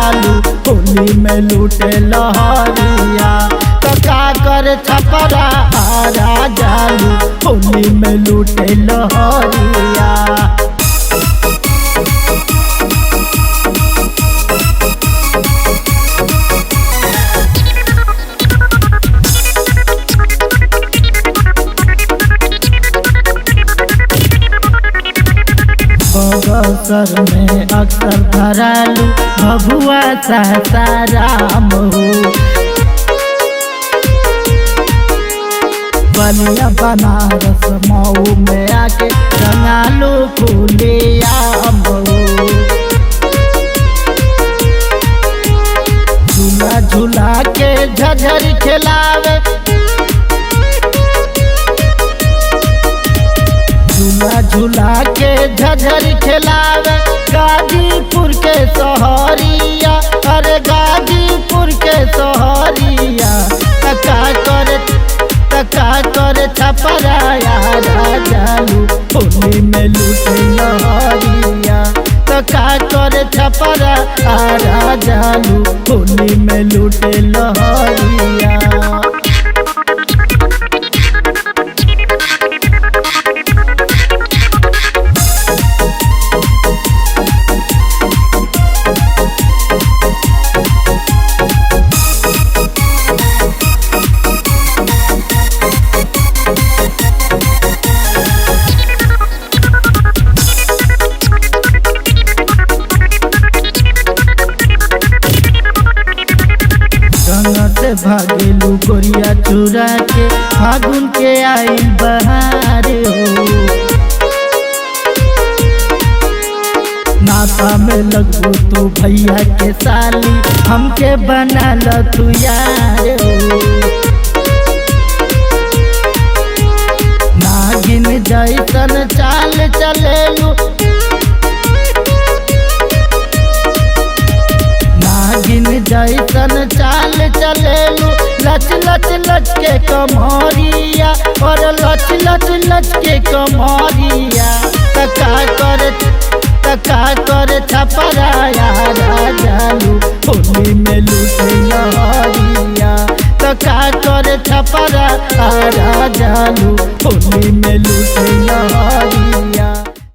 जालू होली में लूटे लहरिया। तो का कर छपरा आरा जालू होली में लूटे लहरिया। बगसर में अक्सर धरालू भभुआ सासाराम हो। बलिया बनारस मऊ में आके रंगालू खुलियाम हो। झूला झूला के झझर खिलावे झूला झूला के झझर खिलावे गाजीपुर के सोहरिया। अरे गाजीपुर के सोहरिया तका करे छपरा आरा जालू होली में लूटे लहरिया। तका करे छपरा आरा जालू होली में लूटे लहरिया। से भागेलू गोरिया चुरा के फागुन के आई बहार हो। नाता में लगू तू भैया के साली हमके बना ल तू यार हो। नागिन जैसन चाल चलेलू नागिन जैसन चाल चलेलू लच लच लच के कमरिया। और लच लच लच के कमरिया तका कर छपरा आरा जालू होली में लूटे लहरिया। तका कर छपरा आरा जालू होली में लूटे लहरिया।